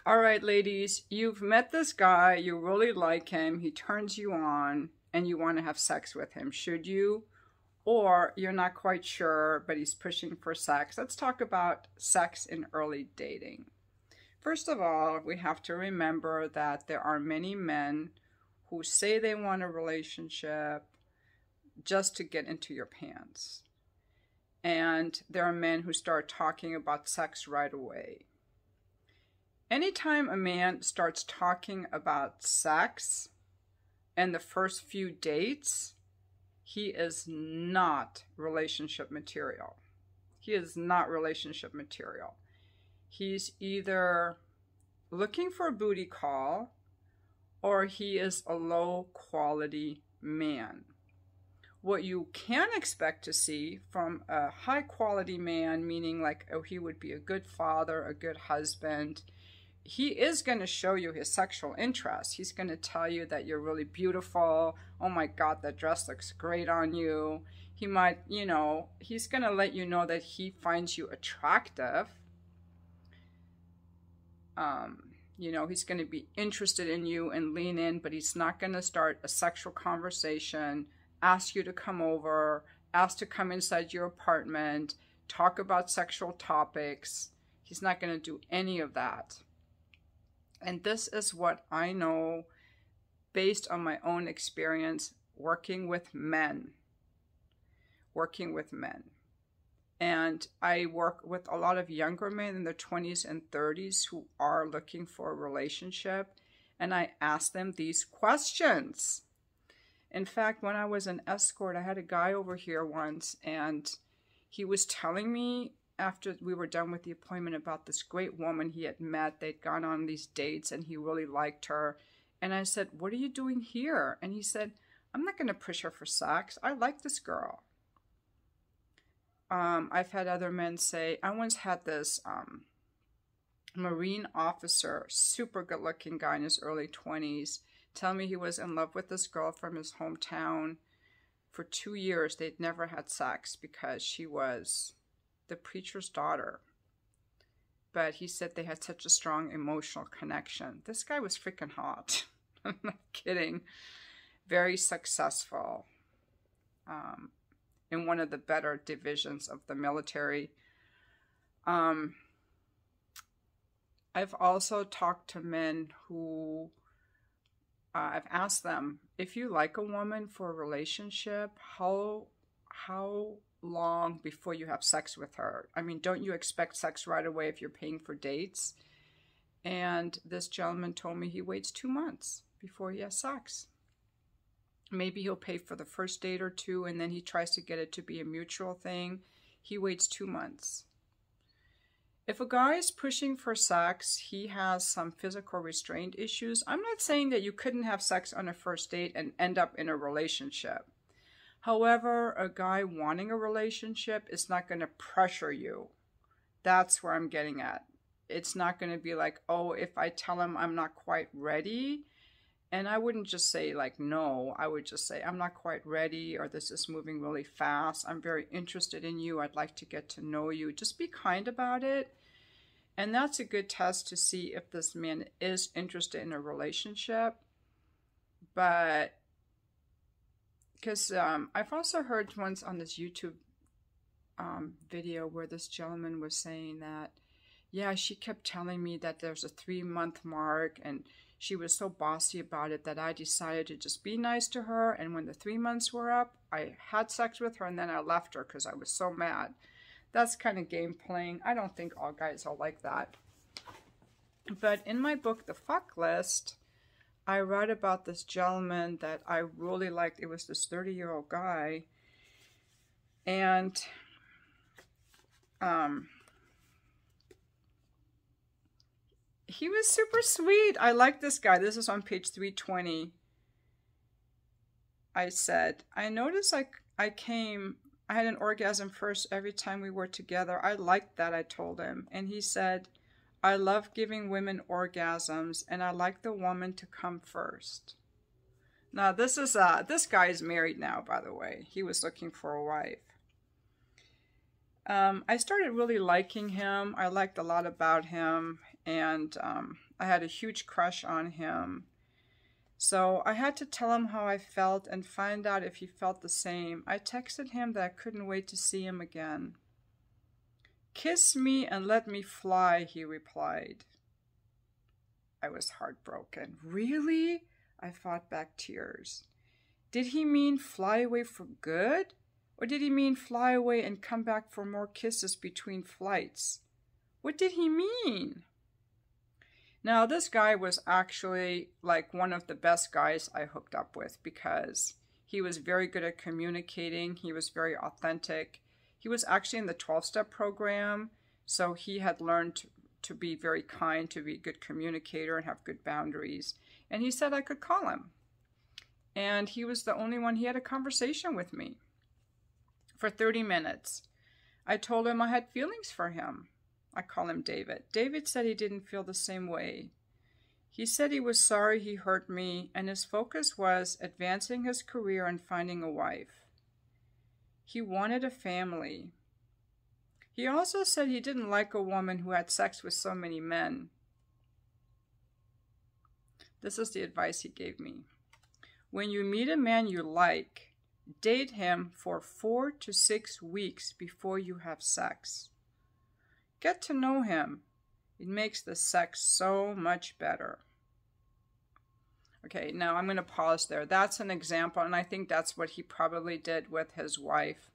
All right, ladies, you've met this guy, you really like him, he turns you on, and you want to have sex with him. Should you? Or you're not quite sure, but he's pushing for sex. Let's talk about sex in early dating. First of all, we have to remember that there are many men who say they want a relationship just to get into your pants. And there are men who start talking about sex right away. Anytime a man starts talking about sex in the first few dates, he is not relationship material. He is not relationship material. He's either looking for a booty call or he is a low quality man. What you can expect to see from a high quality man, meaning like, oh, he would be a good father, a good husband, he is going to show you his sexual interest. He's going to tell you that you're really beautiful. Oh my God, that dress looks great on you. He might, he's going to let you know that he finds you attractive. He's going to be interested in you and lean in, but he's not going to start a sexual conversation, ask you to come over, ask to come inside your apartment, talk about sexual topics. He's not going to do any of that. And this is what I know based on my own experience working with men. And I work with a lot of younger men in their 20s and 30s who are looking for a relationship. And I ask them these questions. In fact, when I was an escort, I had a guy over here once, and he was telling me after we were done with the appointment about this great woman he had met. They'd gone on these dates and he really liked her. And I said, "What are you doing here?" And he said, "I'm not going to push her for sex. I like this girl." I've had other men say, I once had this Marine officer, super good looking guy in his early 20s, tell me he was in love with this girl from his hometown. For 2 years, they'd never had sex because she was the preacher's daughter. But he said they had such a strong emotional connection. This guy was freaking hot. I'm not kidding. Very successful in one of the better divisions of the military. I've also talked to men who I've asked them, if you like a woman for a relationship, how long before you have sex with her? I mean, don't you expect sex right away if you're paying for dates? And this gentleman told me he waits 2 months before he has sex. Maybe he'll pay for the first date or two, and then he tries to get it to be a mutual thing. He waits 2 months. If a guy is pushing for sex, he has some physical restraint issues. I'm not saying that you couldn't have sex on a first date and end up in a relationship. However, a guy wanting a relationship is not going to pressure you. That's where I'm getting at. It's not going to be like, oh, if I tell him I'm not quite ready, and I wouldn't just say like, no, I would just say, I'm not quite ready, or this is moving really fast. I'm very interested in you. I'd like to get to know you. Just be kind about it. And that's a good test to see if this man is interested in a relationship. But because I've also heard once on this YouTube video where this gentleman was saying that, yeah, she kept telling me that there's a 3-month mark, and she was so bossy about it that I decided to just be nice to her. And when the 3 months were up, I had sex with her, and then I left her because I was so mad. That's kind of game playing. I don't think all guys are like that. But in my book, The Fuck List, I write about this gentleman that I really liked. It was this 30-year-old guy. And he was super sweet. I like this guy. This is on page 320. I said, I noticed I had an orgasm first every time we were together. I liked that, I told him. And he said, I love giving women orgasms, and I like the woman to come first. Now, this guy is married now, by the way. He was looking for a wife. I started really liking him. I liked a lot about him. and I had a huge crush on him. So I had to tell him how I felt and find out if he felt the same. I texted him that I couldn't wait to see him again. "Kiss me and let me fly," he replied. I was heartbroken. "Really?" I fought back tears. Did he mean fly away for good? Or did he mean fly away and come back for more kisses between flights? What did he mean? Now, this guy was actually like one of the best guys I hooked up with because he was very good at communicating. He was very authentic. He was actually in the 12-step program, so he had learned to be very kind, to be a good communicator and have good boundaries. And he said I could call him. And he was the only one. He had a conversation with me for 30 minutes. I told him I had feelings for him. I call him David. David said he didn't feel the same way. He said he was sorry he hurt me, and his focus was advancing his career and finding a wife. He wanted a family. He also said he didn't like a woman who had sex with so many men. This is the advice he gave me. When you meet a man you like, date him for 4 to 6 weeks before you have sex. Get to know him. It makes the sex so much better. Okay, now I'm going to pause there. That's an example, and I think that's what he probably did with his wife.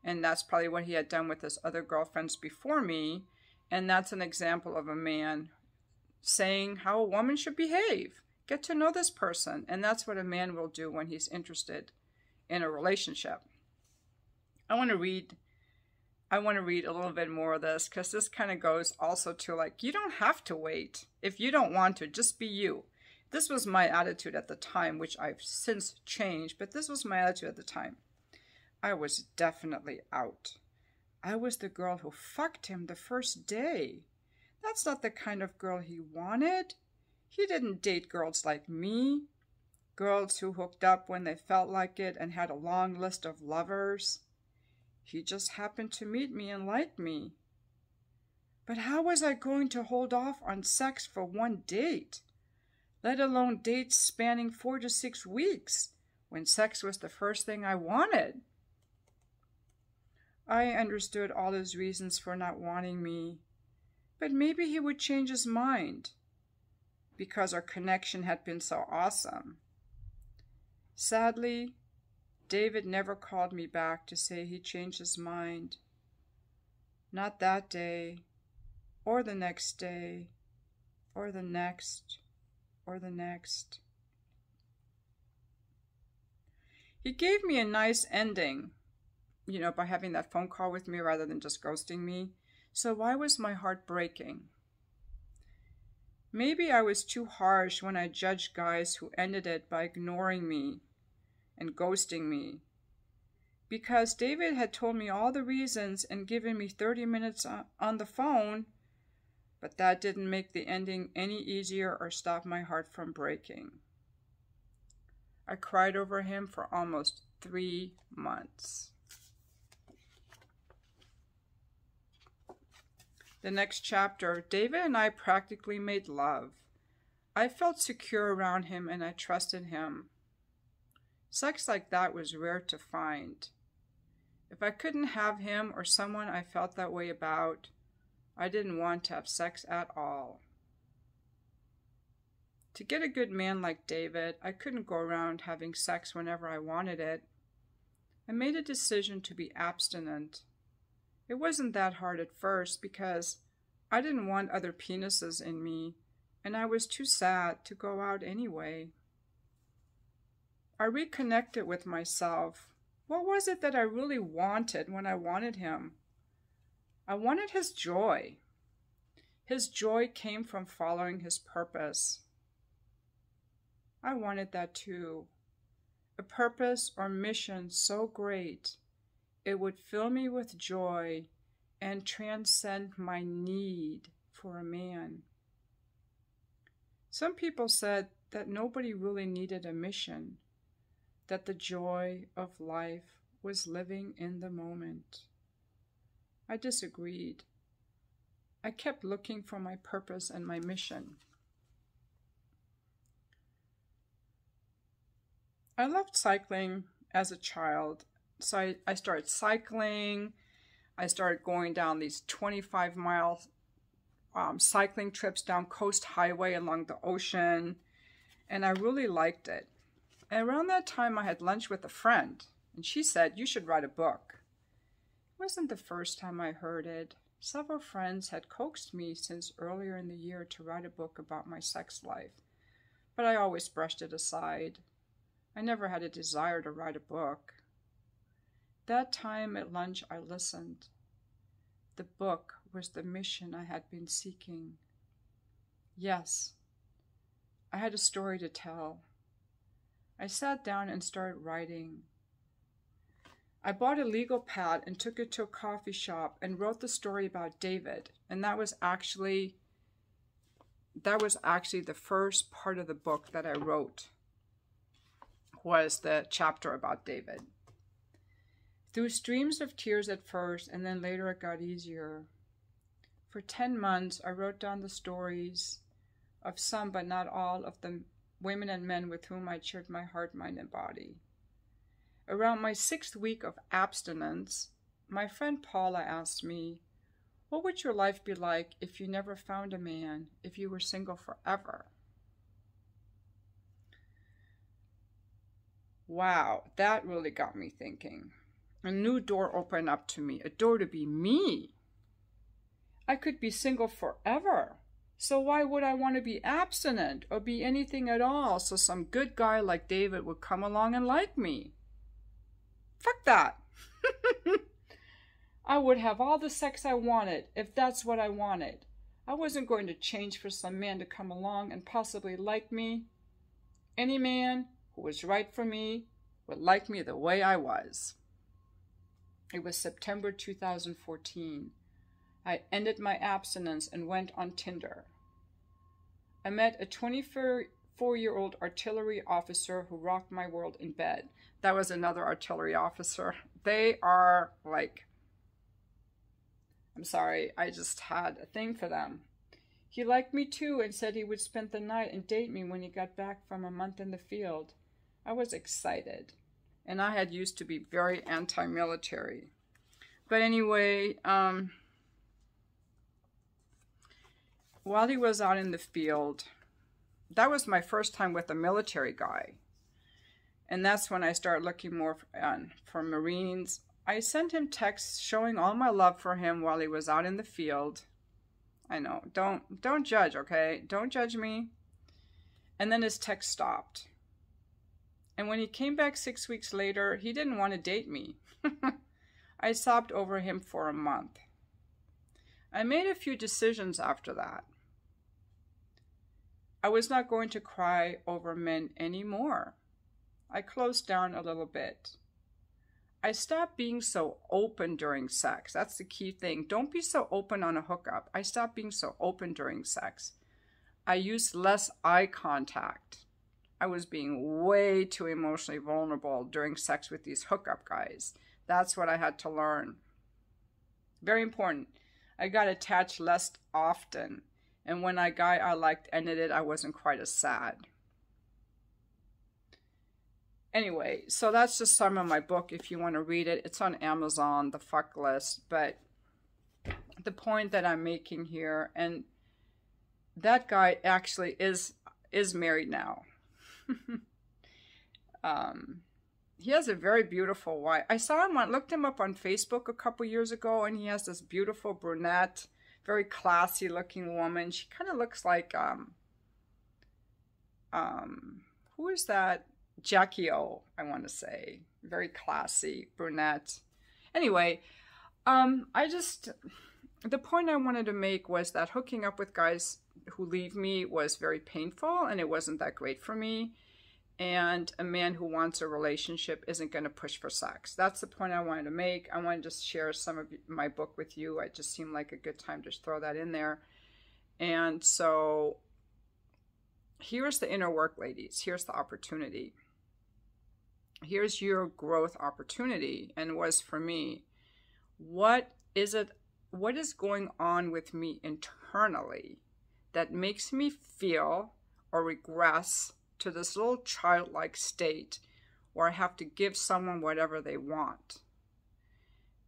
And that's probably what he had done with his other girlfriends before me. And that's an example of a man saying how a woman should behave. Get to know this person. And that's what a man will do when he's interested in a relationship. I want to read a little bit more of this because this kind of goes also to like, you don't have to wait. If you don't want to, just be you. This was my attitude at the time, which I've since changed, but this was my attitude at the time. I was definitely out. I was the girl who fucked him the first day. That's not the kind of girl he wanted. He didn't date girls like me, girls who hooked up when they felt like it and had a long list of lovers. He just happened to meet me and like me. But how was I going to hold off on sex for one date, let alone dates spanning 4 to 6 weeks, when sex was the first thing I wanted? I understood all his reasons for not wanting me, but maybe he would change his mind because our connection had been so awesome. Sadly, David never called me back to say he changed his mind. Not that day, or the next day, or the next, or the next. He gave me a nice ending, by having that phone call with me rather than just ghosting me. So why was my heart breaking? Maybe I was too harsh when I judged guys who ended it by ignoring me and ghosting me, because David had told me all the reasons and given me 30 minutes on the phone, but that didn't make the ending any easier or stop my heart from breaking. I cried over him for almost 3 months. The next chapter, David and I practically made love. I felt secure around him and I trusted him. Sex like that was rare to find. If I couldn't have him or someone I felt that way about, I didn't want to have sex at all. To get a good man like David, I couldn't go around having sex whenever I wanted it. I made a decision to be abstinent. It wasn't that hard at first because I didn't want other penises in me, and I was too sad to go out anyway. I reconnected with myself. What was it that I really wanted when I wanted him? I wanted his joy. His joy came from following his purpose. I wanted that too. A purpose or mission so great, it would fill me with joy and transcend my need for a man. Some people said that nobody really needed a mission, that the joy of life was living in the moment. I disagreed. I kept looking for my purpose and my mission. I loved cycling as a child. So I started cycling. I started going down these 25-mile cycling trips down Coast Highway along the ocean. And I really liked it. And around that time, I had lunch with a friend. And she said, you should write a book. It wasn't the first time I heard it. Several friends had coaxed me since earlier in the year to write a book about my sex life. But I always brushed it aside. I never had a desire to write a book. That time at lunch, I listened. The book was the mission I had been seeking. Yes, I had a story to tell. I sat down and started writing. I bought a legal pad and took it to a coffee shop and wrote the story about David. And that was actually the first part of the book that I wrote, was the chapter about David. Through streams of tears at first, and then later it got easier. For 10 months, I wrote down the stories of some, but not all, of the women and men with whom I shared my heart, mind, and body. Around my 6th week of abstinence, my friend Paula asked me, what would your life be like if you never found a man, if you were single forever? Wow, that really got me thinking. A new door opened up to me, a door to be me. I could be single forever. So why would I want to be abstinent or be anything at all so some good guy like David would come along and like me? Fuck that. I would have all the sex I wanted if that's what I wanted. I wasn't going to change for some man to come along and possibly like me. Any man who was right for me would like me the way I was. It was September 2014. I ended my abstinence and went on Tinder. I met a 24-year-old artillery officer who rocked my world in bed. That was another artillery officer. They are like, I'm sorry, I just had a thing for them. He liked me too and said he would spend the night and date me when he got back from a month in the field. I was excited, and I had used to be very anti-military. But anyway, while he was out in the field, that was my first time with a military guy. And that's when I started looking more for Marines. I sent him texts showing all my love for him while he was out in the field. I know, don't judge, okay? Don't judge me. And then his text stopped. And when he came back 6 weeks later, he didn't want to date me. I sobbed over him for a month. I made a few decisions after that. I was not going to cry over men anymore. I closed down a little bit. I stopped being so open during sex. That's the key thing. Don't be so open on a hookup. I stopped being so open during sex. I used less eye contact. I was being way too emotionally vulnerable during sex with these hookup guys. That's what I had to learn. Very important. I got attached less often. And when a guy I liked ended it, I wasn't quite as sad. Anyway, so that's just some of my book if you want to read it. It's on Amazon, The Fuck List. But the point that I'm making here, and that guy actually is married now. He has a very beautiful wife. I saw him, looked him up on Facebook a couple years ago, and he has this beautiful brunette, very classy looking woman. She kind of looks like, who is that? Jackie O, I want to say. Very classy brunette. Anyway, the point I wanted to make was that hooking up with guys who leave me was very painful, and it wasn't that great for me. And a man who wants a relationship isn't going to push for sex. That's the point I wanted to make. I wanted to just share some of my book with you. It just seemed like a good time to throw that in there. And so here's the inner work, ladies. Here's the opportunity. Here's your growth opportunity, and was for me. What is it what is going on with me internally that makes me feel or regress to this little childlike state where I have to give someone whatever they want.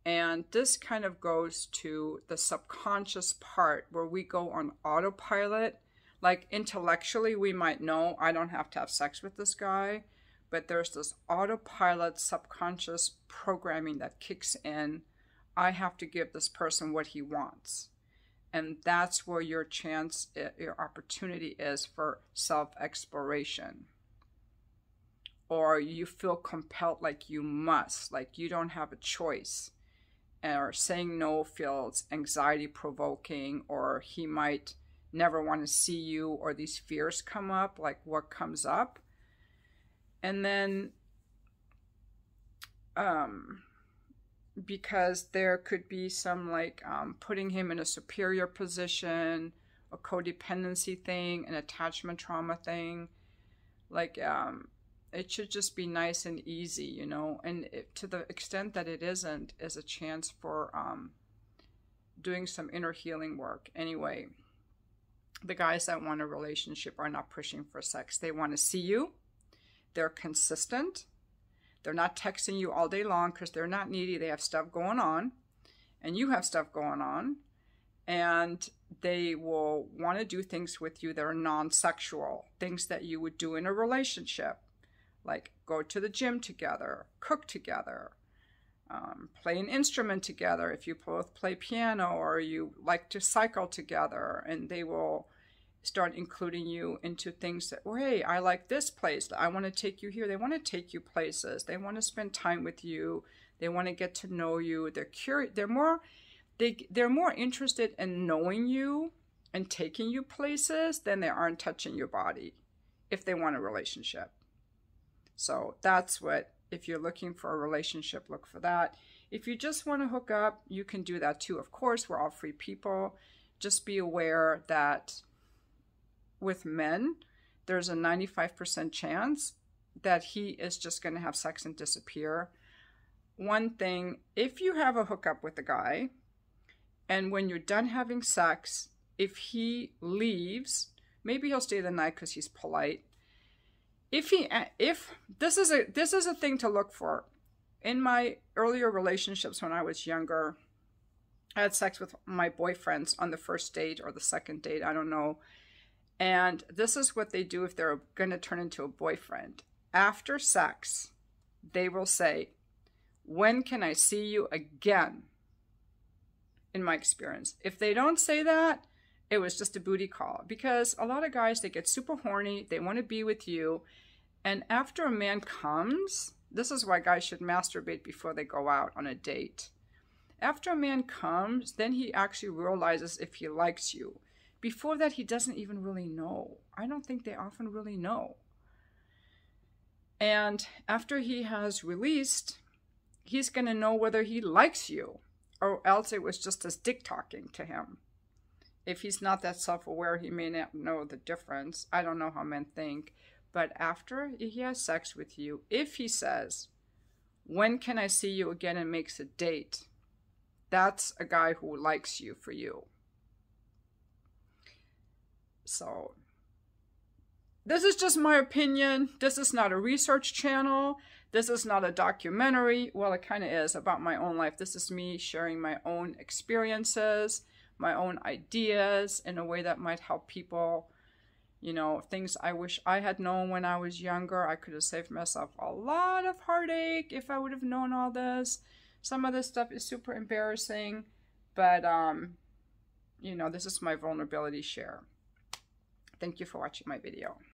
And this kind of goes to the subconscious part where we go on autopilot. Like intellectually, we might know I don't have to have sex with this guy, but there's this autopilot subconscious programming that kicks in. I have to give this person what he wants. And that's where your chance, your opportunity is for self-exploration. Or you feel compelled like you must, like you don't have a choice. Or saying no feels anxiety provoking, or he might never want to see you, or these fears come up, like what comes up. And then because there could be some like putting him in a superior position, a codependency thing, an attachment trauma thing, like it should just be nice and easy, you know, and to the extent that it isn't, is a chance for doing some inner healing work. Anyway, the guys that want a relationship are not pushing for sex. They want to see you. They're consistent. They're not texting you all day long because they're not needy. They have stuff going on, and you have stuff going on, and they will want to do things with you that are non-sexual, things that you would do in a relationship, like go to the gym together, cook together, play an instrument together if you both play piano, or you like to cycle together, and they will start including you into things that, oh, hey, I like this place, I want to take you here. They want to take you places. They want to spend time with you. They want to get to know you. They're curious. They're more interested in knowing you and taking you places than they are in touching your body if they want a relationship. So that's what, if you're looking for a relationship, look for that. If you just want to hook up, you can do that too. Of course, we're all free people. Just be aware that with men, there's a 95% chance that he is just going to have sex and disappear. One thing, if you have a hookup with a guy, and when you're done having sex, if he leaves, maybe he'll stay the night because he's polite. If this is a thing to look for. In my earlier relationships when I was younger, I had sex with my boyfriends on the first date or the second date, I don't know. And this is what they do if they're going to turn into a boyfriend. After sex, they will say, when can I see you again? In my experience. If they don't say that, it was just a booty call. Because a lot of guys, they get super horny. They want to be with you. And after a man comes, this is why guys should masturbate before they go out on a date. After a man comes, then he actually realizes if he likes you. Before that, he doesn't even really know. I don't think they often really know. And after he has released, he's going to know whether he likes you, or else it was just his dick talking to him. If he's not that self-aware, he may not know the difference. I don't know how men think. But after he has sex with you, if he says, when can I see you again, and makes a date, that's a guy who likes you for you. So, this is just my opinion. This is not a research channel. This is not a documentary. Well, it kind of is about my own life. This is me sharing my own experiences, my own ideas in a way that might help people. You know, things I wish I had known when I was younger. I could have saved myself a lot of heartache if I would have known all this. Some of this stuff is super embarrassing, but, you know, this is my vulnerability share. Thank you for watching my video.